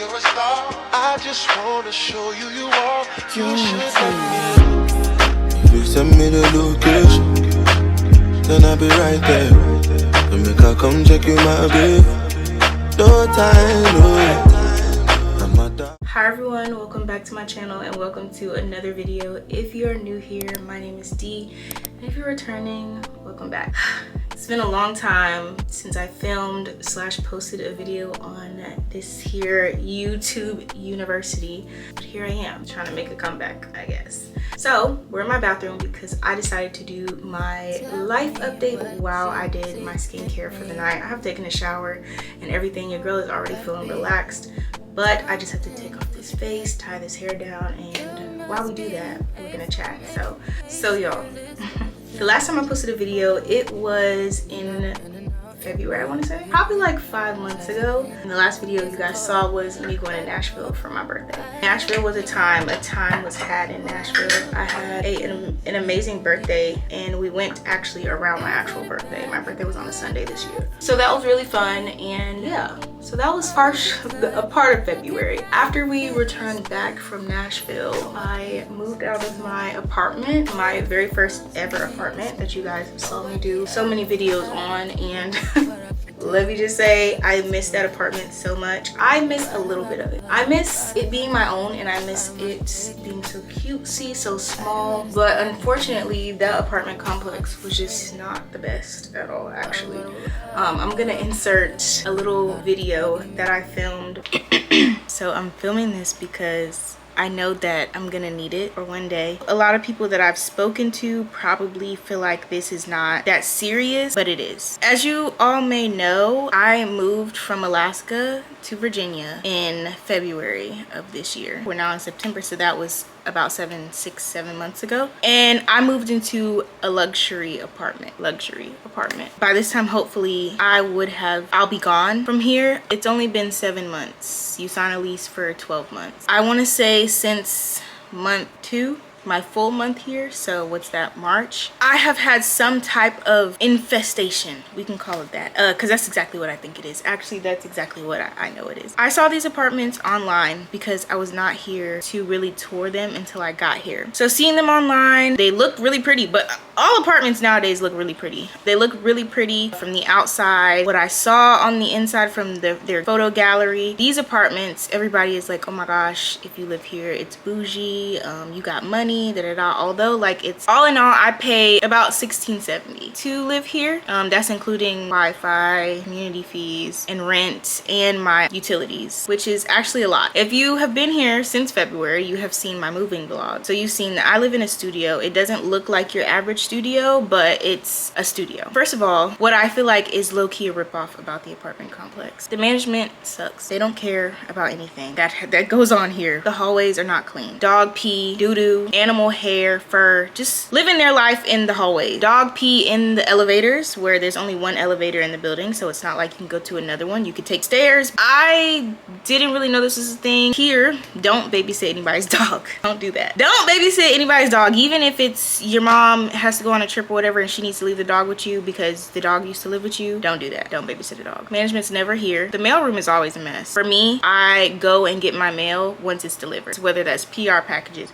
you're a star. I just wanna show you you are. You should let me. If you send me the location, then I'll be right there. So make I come check you, my babe. No time, no. Hi everyone, welcome back to my channel and welcome to another video. If you're new here, my name is Dee, and if you're returning, welcome back. It's been a long time since I filmed / posted a video on this here YouTube university, but here I am trying to make a comeback, I guess. So we're in my bathroom because I decided to do my life update while I did my skincare for the night. I have taken a shower and everything. Your girl is already feeling relaxed, but I just have to take off this face, tie this hair down, and while we do that, we're gonna chat. So y'all, the last time I posted a video, it was in February, I want to say, probably like 5 months ago. And the last video you guys saw was me going to Nashville for my birthday. Nashville was a time was had in Nashville. I had an amazing birthday, and we went actually around my actual birthday. My birthday was on a Sunday this year, so that was really fun. And yeah, so that was a part of February. After we returned back from Nashville, I moved out of my apartment, my very first ever apartment that you guys saw me do so many videos on, and let me just say, I miss that apartment so much. I miss a little bit of it. I miss it being my own, and I miss it being so cutesy, so small. But unfortunately, that apartment complex was just not the best at all, actually. I'm gonna insert a little video that I filmed. So I'm filming this because I know that I'm gonna need it for one day. A lot of people that I've spoken to probably feel like this is not that serious, but it is. As you all may know, I moved from Alaska to Virginia in February of this year. We're now in September, so that was about 6, 7 months ago. And I moved into a luxury apartment. By this time, hopefully, I'll be gone from here. It's only been 7 months. You sign a lease for 12 months. I want to say since month 2, my full month here, so what's that, March, I have had some type of infestation, we can call it that, because that's exactly what I think it is. Actually, that's exactly what I know it is. I saw these apartments online because I was not here to really tour them until I got here. So seeing them online, they look really pretty, but all apartments nowadays look really pretty. They look really pretty from the outside. What I saw on the inside from their photo gallery, these apartments, everybody is like, oh my gosh, if you live here, it's bougie, you got money, although like it's all in all, I pay about $16.70 to live here. That's including Wi-Fi, community fees, and rent, and my utilities, which is actually a lot. If you have been here since February, you have seen my moving vlog, so you've seen that I live in a studio. It doesn't look like your average studio, but it's a studio. First of all, what I feel like is low-key a ripoff about the apartment complex. The management sucks. They don't care about anything that goes on here. The hallways are not clean. Dog pee, doo-doo, animal hair, fur, just living their life in the hallway. Dog pee in the elevators, where there's only one elevator in the building, so it's not like you can go to another one. You could take stairs. I didn't really know this was a thing here. Don't babysit anybody's dog. Don't do that. Don't babysit anybody's dog, even if it's your mom has to go on a trip or whatever and she needs to leave the dog with you because the dog used to live with you. Don't do that. Don't babysit a dog. Management's never here. The mailroom is always a mess. For me, I go and get my mail once it's delivered, whether that's PR packages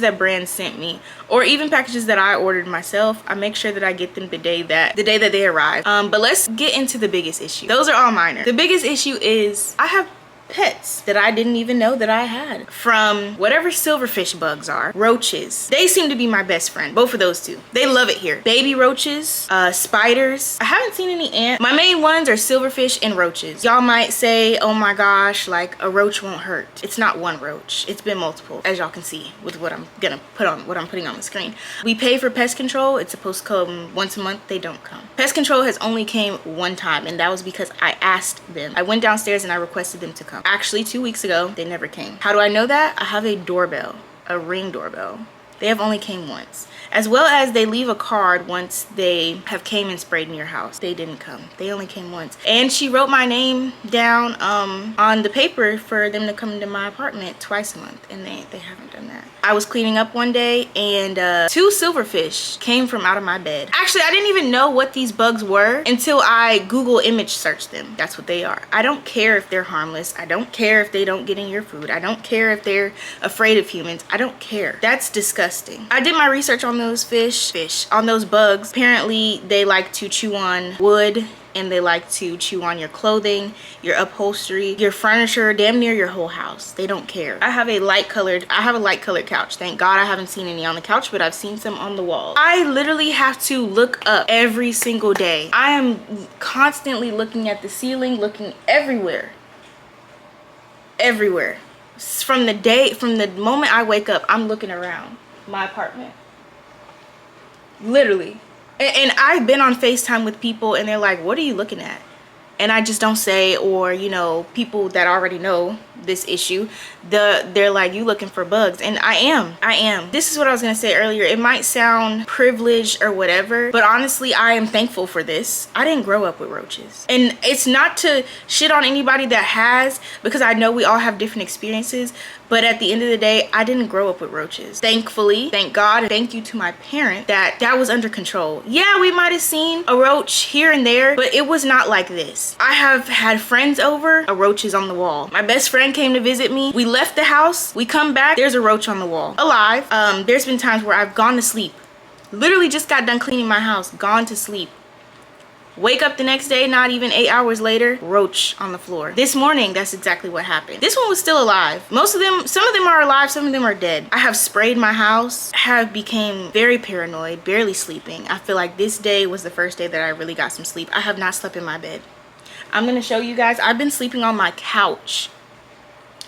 that brands sent me, or even packages that I ordered myself. I make sure that I get them the day that they arrive. But let's get into the biggest issue. Those are all minor. The biggest issue is I have pets that I didn't even know that I had. From whatever silverfish bugs are, roaches. They seem to be my best friend, both of those two. They love it here. Baby roaches, spiders. I haven't seen any ants. My main ones are silverfish and roaches. Y'all might say, oh my gosh, like a roach won't hurt. It's not one roach. It's been multiple, as y'all can see with what I'm putting on the screen. We pay for pest control. It's supposed to come once a month. They don't come. Pest control has only came one time, and that was because I asked them. I went downstairs and I requested them to come. Actually, 2 weeks ago, they never came. How do I know that? I have a doorbell, a Ring doorbell. They have only came once. As well as they leave a card once they have came and sprayed in your house. They didn't come. They only came once. And she wrote my name down on the paper for them to come to my apartment twice a month. And they haven't done that. I was cleaning up one day and 2 silverfish came from out of my bed. Actually, I didn't even know what these bugs were until I Google image searched them. That's what they are. I don't care if they're harmless. I don't care if they don't get in your food. I don't care if they're afraid of humans. I don't care. That's disgusting. I did my research on those on those bugs. Apparently, they like to chew on wood, and they like to chew on your clothing, your upholstery, your furniture, damn near your whole house. They don't care. I have a light colored couch. Thank God I haven't seen any on the couch, but I've seen some on the wall. I literally have to look up every single day. I am constantly looking at the ceiling, looking everywhere. Everywhere. From the moment I wake up, I'm looking around my apartment. Literally. And I've been on FaceTime with people and they're like, what are you looking at? And I just don't say, or, you know, people that already know this issue, they're like, you looking for bugs? And I am. This is what I was gonna say earlier. It might sound privileged or whatever, but honestly, I am thankful for this. I didn't grow up with roaches. And it's not to shit on anybody that has, because I know we all have different experiences, but at the end of the day, I didn't grow up with roaches. Thankfully, thank God, and thank you to my parent that was under control. Yeah, we might have seen a roach here and there, but it was not like this. I have had friends over, a roach is on the wall. My best friend came to visit me. We left the house, we come back, there's a roach on the wall, alive. There's been times where I've gone to sleep, literally just got done cleaning my house, gone to sleep. Wake up the next day, not even 8 hours later, roach on the floor. This morning, that's exactly what happened. This one was still alive. Some of them are alive, some of them are dead. I have sprayed my house, have became very paranoid, barely sleeping. I feel like this day was the first day that I really got some sleep. I have not slept in my bed. I'm gonna show you guys, I've been sleeping on my couch.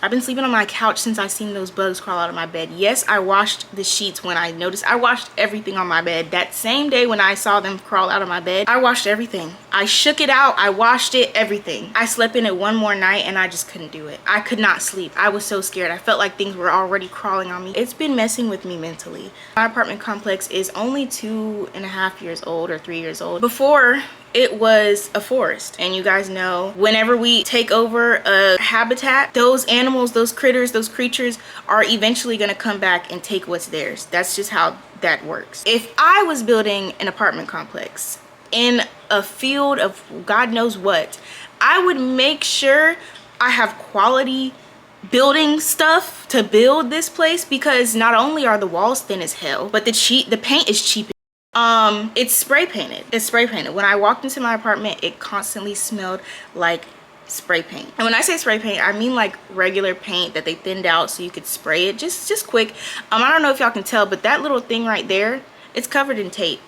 I've been sleeping on my couch since I seen those bugs crawl out of my bed. Yes, I washed the sheets when I noticed. I washed everything on my bed. That same day when I saw them crawl out of my bed, I washed everything. I shook it out, I washed it, everything. I slept in it one more night and I just couldn't do it. I could not sleep. I was so scared. I felt like things were already crawling on me. It's been messing with me mentally. My apartment complex is only 2.5 years old or 3 years old. Before, it was a forest, and you guys know whenever we take over a habitat, those animals, those critters, those creatures are eventually going to come back and take what's theirs. That's just how that works. If I was building an apartment complex in a field of God knows what, I would make sure I have quality building stuff to build this place, because not only are the walls thin as hell, but the paint is cheap. It's spray painted. It's spray painted. When I walked into my apartment, it constantly smelled like spray paint. And when I say spray paint, I mean like regular paint that they thinned out so you could spray it just quick. I don't know if y'all can tell, but that little thing right there, it's covered in tape.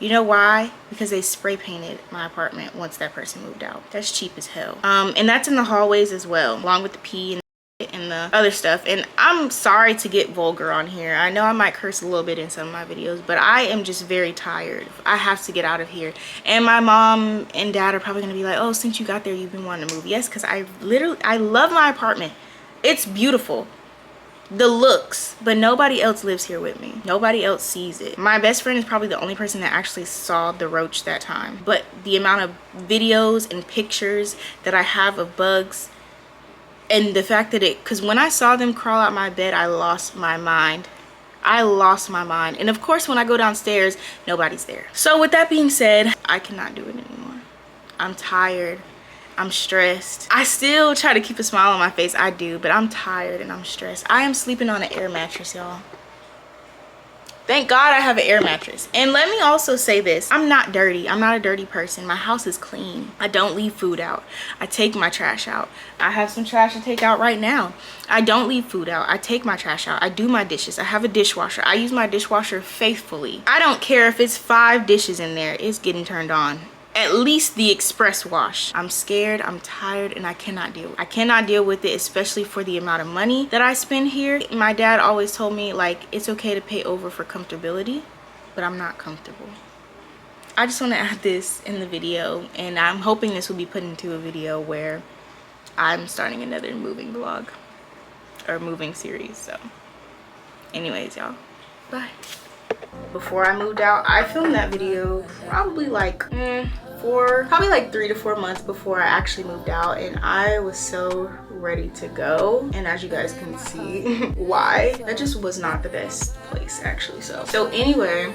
You know why? Because they spray painted my apartment once that person moved out. That's cheap as hell. And that's in the hallways as well, along with the pee and the other stuff. And I'm sorry to get vulgar on here. I know I might curse a little bit in some of my videos, but I am just very tired. I have to get out of here. And my mom and dad are probably gonna be like, oh, since you got there, you've been wanting to move. Yes, because I love my apartment. It's beautiful, the looks, but nobody else lives here with me. Nobody else sees it. My best friend is probably the only person that actually saw the roach that time. But the amount of videos and pictures that I have of bugs, and the fact that because when I saw them crawl out my bed, I lost my mind. I lost my mind. And of course, when I go downstairs, nobody's there. So with that being said, I cannot do it anymore. I'm tired. I'm stressed. I still try to keep a smile on my face. I do, but I'm tired and I'm stressed. I am sleeping on an air mattress, y'all. Thank God I have an air mattress. And let me also say this. I'm not dirty. I'm not a dirty person. My house is clean. I don't leave food out. I take my trash out. I have some trash to take out right now. I don't leave food out. I take my trash out. I do my dishes. I have a dishwasher. I use my dishwasher faithfully. I don't care if it's 5 dishes in there. It's getting turned on. At least the express wash. I'm scared, I'm tired, and I cannot deal with it, especially for the amount of money that I spend here. My dad always told me, like, it's okay to pay over for comfortability, but I'm not comfortable. I just want to add this in the video, and I'm hoping this will be put into a video where I'm starting another moving vlog or moving series. So anyways, y'all, Bye. Before I moved out, I filmed that video probably like probably like 3 to 4 months before I actually moved out, and I was so ready to go. And as you guys can see why, that just was not the best place actually. So anyway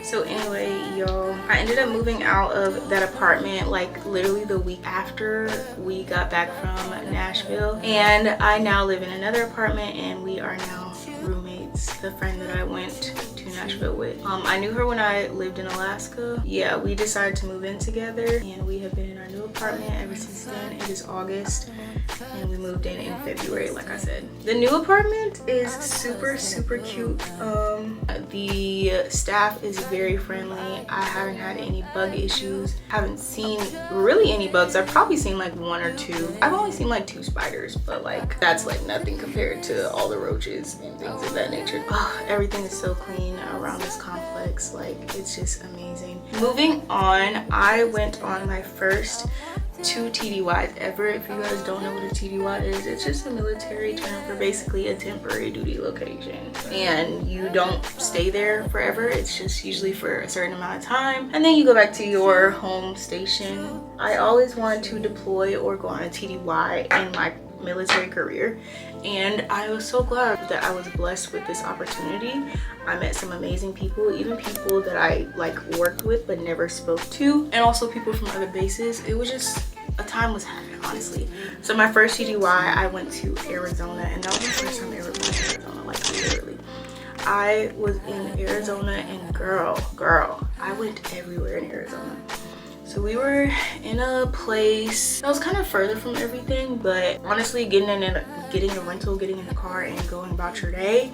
y'all, I ended up moving out of that apartment like literally the week after we got back from Nashville, and I now live in another apartment, and we are now roommates. The friend that I went to Nashville with, I knew her when I lived in Alaska. Yeah, we decided to move in together, and we have been in our new apartment ever since then. It is August, and we moved in February, like I said. The new apartment is super cute. The staff is very friendly. I haven't had any bug issues. Haven't seen really any bugs. I've probably seen like 1 or 2. I've only seen like 2 spiders, but like that's like nothing compared to all the roaches and things of that nature. Everything is so clean around this complex. Like, it's just amazing. Moving on, I went on my first 2 TDYs ever. If you guys don't know what a TDY is, it's just a military term for basically a temporary duty location, and you don't stay there forever. It's just usually for a certain amount of time, and then you go back to your home station. I always wanted to deploy or go on a TDY in my military career, and I was so glad that I was blessed with this opportunity. I met some amazing people, even people that I like worked with but never spoke to, and also people from other bases. It was just a time was happening, honestly. So my first TDY, I went to Arizona, and that was my first time ever going to Arizona, like literally. I was in Arizona, and girl, I went everywhere in Arizona. So we were in a place that was kind of further from everything, but honestly getting a rental, getting in the car, and going about your day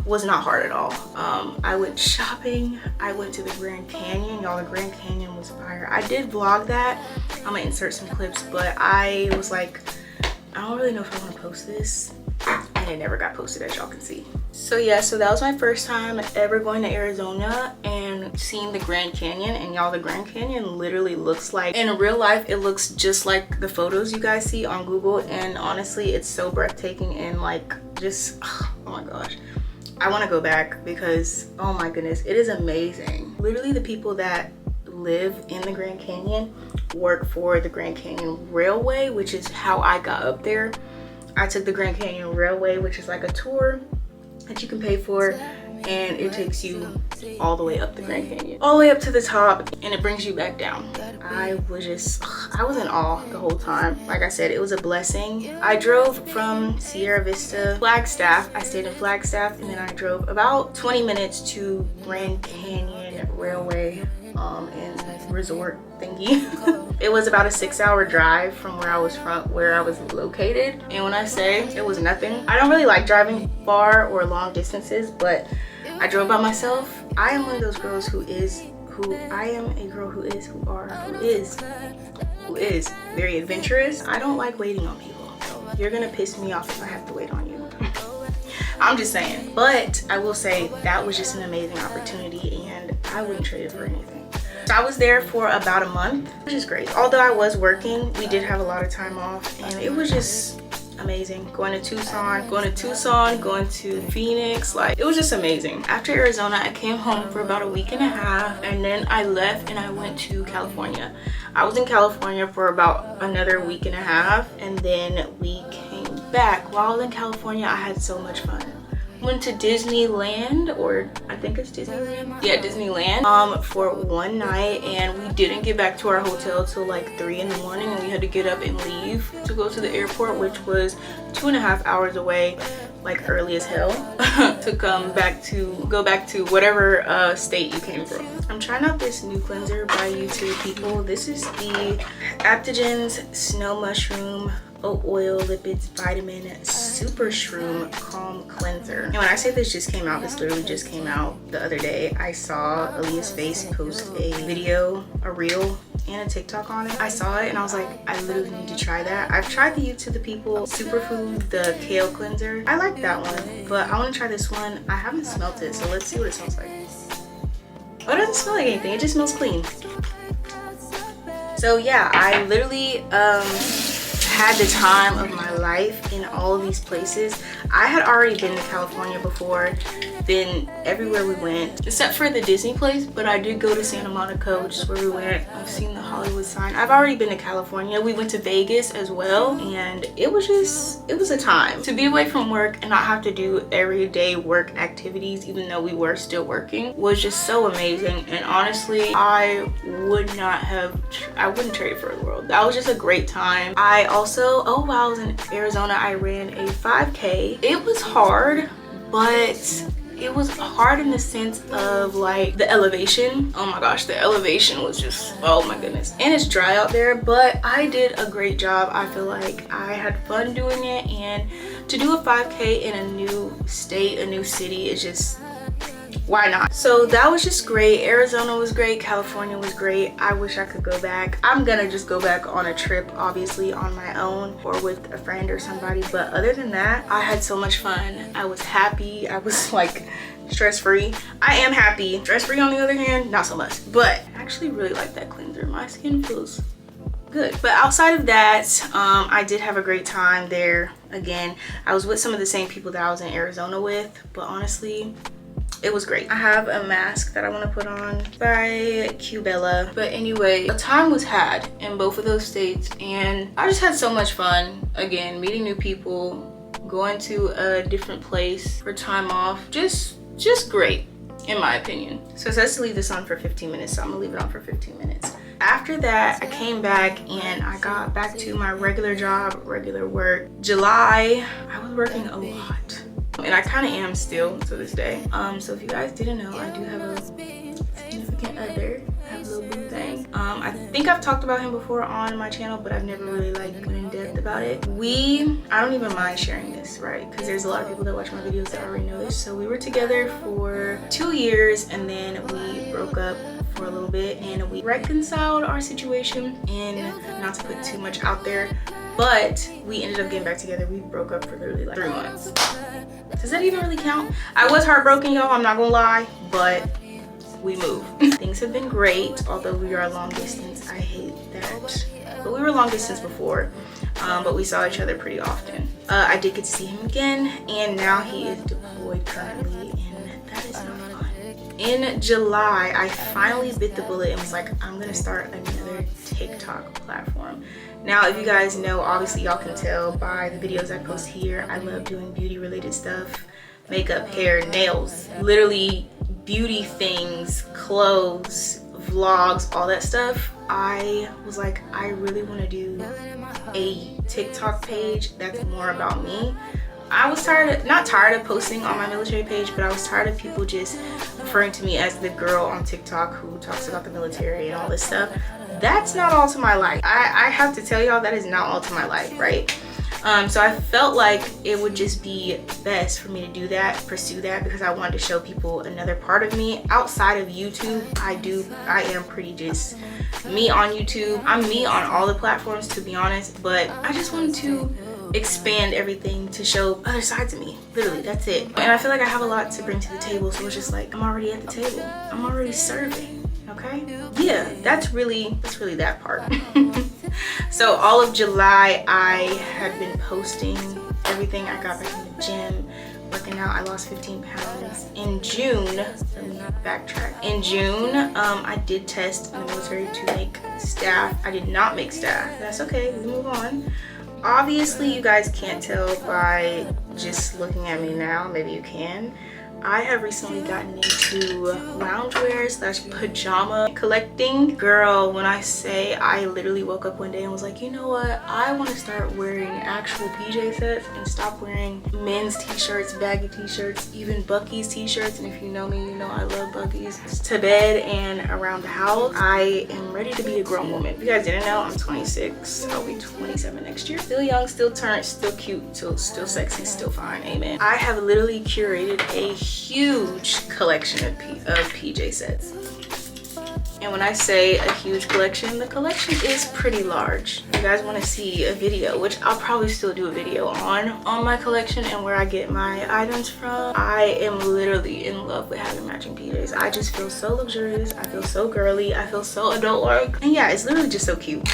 was not hard at all. I went shopping. I went to the Grand Canyon. Y'all, the Grand Canyon was fire. I did vlog that. I'm gonna insert some clips, but I was like, I don't really know if I want to post this, and it never got posted, as y'all can see. So yeah, so that was my first time ever going to Arizona and seeing the Grand Canyon. And y'all, the Grand Canyon literally looks like, in real life, it looks just like the photos you guys see on Google. And honestly, it's so breathtaking, and like just, oh my gosh, I want to go back because, oh my goodness, it is amazing. Literally, the people that live in the Grand Canyon work for the Grand Canyon Railway, which is how I got up there. I took the Grand Canyon Railway, which is like a tour that you can pay for, and it takes you all the way up the Grand Canyon, all the way up to the top, and it brings you back down. I was in awe the whole time. Like I said, it was a blessing. I drove from Sierra Vista, Flagstaff. I stayed in Flagstaff, and then I drove about 20 minutes to Grand Canyon Railway and resort thingy. It was about a 6-hour drive from where I was located, and when I say it was nothing, I don't really like driving far or long distances, but I drove by myself. I am one of those girls who is very adventurous. I don't like waiting on people. You're gonna piss me off if I have to wait on you. I'm just saying. But I will say that was just an amazing opportunity, and I wouldn't trade it for anything. So I was there for about a month, which is great. Although I was working, we did have a lot of time off, and it was just amazing. Going to Tucson, going to Phoenix, like it was just amazing. After Arizona, I came home for about a week and a half, and then I left and I went to California. I was in California for about another week and a half, and then we came back. While I was in California, I had so much fun. Went to Disneyland, or I think it's Disneyland. Yeah, Disneyland for one night, and we didn't get back to our hotel till like 3 in the morning, and we had to get up and leave to go to the airport, which was 2.5 hours away, like early as hell, to go back to whatever state you came from. I'm trying out this new cleanser by YouTube people. This is the Aptogens Snow Mushroom Oat Oil Lipids Vitamin Super Shroom Calm Cleanser. And when I say this just came out, this literally just came out the other day. I saw Aaliyah's Face post a video, a reel, and a TikTok on it. I saw it and I was like, I literally need to try that. I've tried the YouTube the people Superfood, the kale cleanser. I like that one, but I want to try this one. I haven't smelt it, so let's see what it smells like. Oh, it doesn't smell like anything. It just smells clean. So yeah, I literally had the time of my life in all of these places. I had already been to California before, been everywhere we went except for the Disney place, but I did go to Santa Monica, which is where we went. I've seen the Hollywood sign. I've already been to California. We went to Vegas as well, and it was a time to be away from work and not have to do everyday work activities, even though we were still working, was just so amazing. And honestly, I wouldn't trade it for the world. That was just a great time. I also, while I was in Arizona, I ran a 5K. It was hard, but it was hard in the sense of like the elevation. Oh my gosh, the elevation was just, oh my goodness. And it's dry out there, but I did a great job. I feel like I had fun doing it, and to do a 5K in a new state, a new city, is just, why not? So that was just great. Arizona was great, California was great. I wish I could go back. I'm gonna just go back on a trip, obviously on my own or with a friend or somebody, but other than that, I had so much fun. I was happy. I was like stress-free. I am happy. Stress-free on the other hand, not so much, but I actually really like that cleanser. My skin feels good. But outside of that, I did have a great time there. Again, I was with some of the same people that I was in Arizona with, but honestly, it was great. I have a mask that I want to put on by Cubella. But anyway, a time was had in both of those states, and I just had so much fun. Again, meeting new people, going to a different place for time off. Just great, in my opinion. So it says to leave this on for 15 minutes, so I'm gonna leave it on for 15 minutes. After that, I came back and I got back to my regular job, regular work. July, I was working a lot. And I kind of am still to this day. So if you guys didn't know, I do have a significant other. I have a little boo thing. I think I've talked about him before on my channel, but I've never really like went in depth about it. I don't even mind sharing this, right? Because there's a lot of people that watch my videos that already know this. So we were together for 2 years, and then we broke up for a little bit, and we reconciled our situation. And not to put too much out there, but we ended up getting back together. We broke up for literally like 3 months. Does that even really count? I was heartbroken, y'all, I'm not gonna lie, but we moved. Things have been great, although we are long distance. I hate that. But we were long distance before, but we saw each other pretty often. I did get to see him again, and now he is deployed currently, and that is not fun. In July, I finally bit the bullet and was like, I'm gonna start another TikTok platform. Now, if you guys know, obviously y'all can tell by the videos I post here, I love doing beauty related stuff, makeup, hair, nails, literally beauty things, clothes, vlogs, all that stuff. I was like, I really want to do a TikTok page that's more about me. I was not tired of posting on my military page, but I was tired of people just referring to me as the girl on TikTok who talks about the military and all this stuff. That's not all to my life. I have to tell y'all, that is not all to my life, right? So I felt like it would just be best for me to do that, pursue that, because I wanted to show people another part of me outside of YouTube. I am pretty just me on YouTube. I'm me on all the platforms, to be honest, but I just wanted to expand everything to show other sides of me. Literally, that's it. And I feel like I have a lot to bring to the table, so it's just like, I'm already at the table. I'm already serving. Okay, yeah, that's really that part. So all of July, I had been posting everything. I got back in the gym, working out. I lost 15 pounds. In June, let me backtrack. In June, I did test in the military to make staff. I did not make staff. That's okay, we move on. Obviously, you guys can't tell by just looking at me now. Maybe you can. I have recently gotten into loungewear / pajama collecting. Girl, when I say I literally woke up one day and was like, you know what? I want to start wearing actual PJ sets and stop wearing men's t-shirts, baggy t-shirts, even Bucky's t-shirts. And if you know me, you know I love Bucky's. To bed and around the house. I am ready to be a grown woman. If you guys didn't know, I'm 26. I'll be 27 next year. Still young, still turned, still cute, still sexy, still fine. Amen. I have literally curated a huge collection of PJ sets. And when I say a huge collection, the collection is pretty large. If you guys want to see a video, which I'll probably still do a video on my collection and where I get my items from, I am literally in love with having matching PJs. I just feel so luxurious. I feel so girly. I feel so adult-like. And yeah, it's literally just so cute.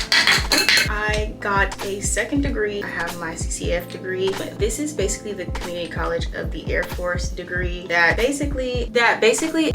I got a second degree. I have my CCF degree, but this is basically the community college of the Air Force degree that basically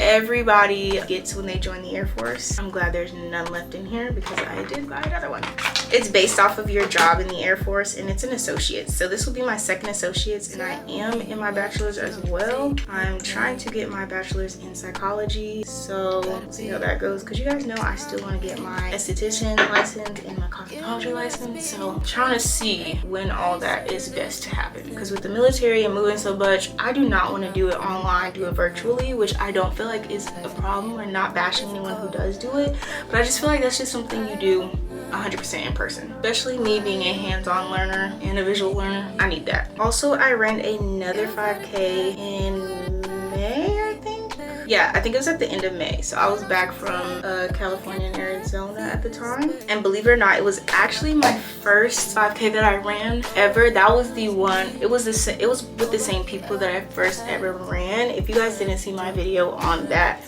everybody gets when they join the Air Force. I'm glad there's none left in here because I did buy another one. It's based off of your job in the Air Force, and it's an associate's. So this will be my second associate's, and I am in my bachelor's as well. I'm trying to get my bachelor's in psychology, so we'll see how that goes, because you guys know I still want to get my esthetician license and my cosmetology license. So I'm trying to see when all that is best to happen, because with the military and moving so much, I do not want to do it online, do it virtually, which I don't feel like is a problem. I'm not bashing anyone who does do it, but I just feel like that's just something you do 100% in person, especially me being a hands-on learner and a visual learner. I need that. Also, I ran another 5K in May, I think. Yeah, I think it was at the end of May. So I was back from California and Arizona at the time, and believe it or not, it was actually my first 5K that I ran ever. That was the one. It was with the same people that I first ever ran. If you guys didn't see my video on that,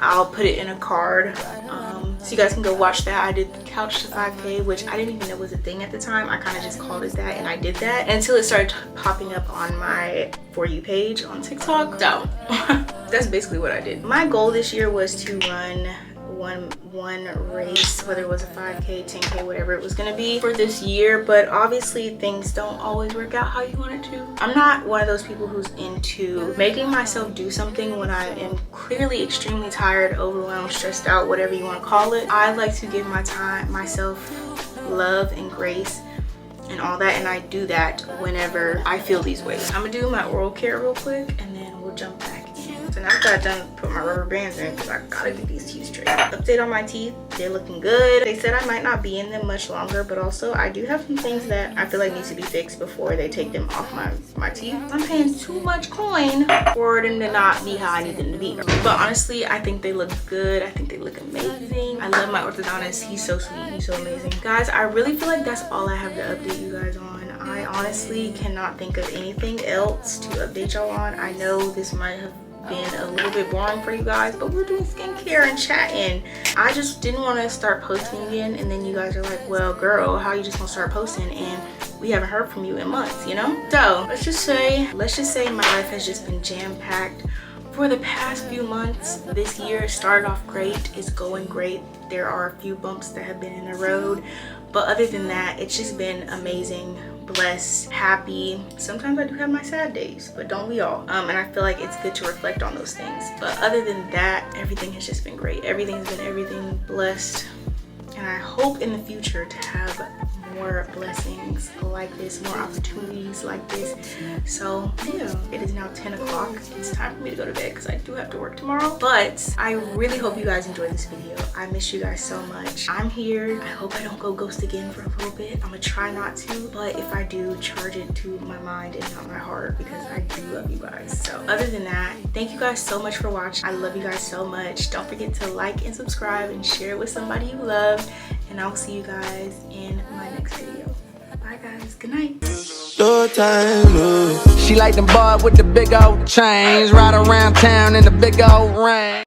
I'll put it in a card, so you guys can go watch that. I did the couch to 5K, which I didn't even know was a thing at the time. I kind of just called it that, and I did that until it started popping up on my For You page on TikTok. So that's basically what I did. My goal this year was to run one race, whether it was a 5K, 10K, whatever it was going to be for this year, but obviously things don't always work out how you want it to. I'm not one of those people who's into making myself do something when I am clearly extremely tired, overwhelmed, stressed out, whatever you want to call it. I like to give myself love and grace and all that, and I do that whenever I feel these ways. I'm gonna do my oral care real quick, and then we'll jump back in. So now that I've done put my rubber bands in, because I gotta get these teeth straight. Update on my teeth, they're looking good. They said I might not be in them much longer, but also I do have some things that I feel like need to be fixed before they take them off my teeth. I'm paying too much coin for them to not be how I need them to be. But honestly, I think they look good. I think they look amazing. I love my orthodontist. He's so sweet. He's so amazing. Guys, I really feel like that's all I have to update you guys on. I honestly cannot think of anything else to update y'all on. I know this might have been a little bit boring for you guys, but we're doing skincare and chatting. I just didn't want to start posting again, and then you guys are like, well girl, how you just gonna start posting and we haven't heard from you in months, you know? So let's just say my life has just been jam-packed for the past few months. This year started off great, it's going great. There are a few bumps that have been in the road, but other than that, it's just been amazing, blessed, happy. Sometimes I do have my sad days, but don't we all? And I feel like it's good to reflect on those things. But other than that, everything has just been great. Everything's been everything, blessed. And I hope in the future to have more blessings like this, more opportunities like this. So yeah, it is now 10 o'clock. It's time for me to go to bed because I do have to work tomorrow. But I really hope you guys enjoyed this video. I miss you guys so much. I'm here. I hope I don't go ghost again for a little bit. I'm gonna try not to, but if I do, charge it to my mind and not my heart, because I do love you guys. So other than that, thank you guys so much for watching. I love you guys so much. Don't forget to like and subscribe and share it with somebody you love, and I'll see you guys in my next video. Bye guys, good night. No time, She like them boys with the big old chains, ride around town in the big old rain.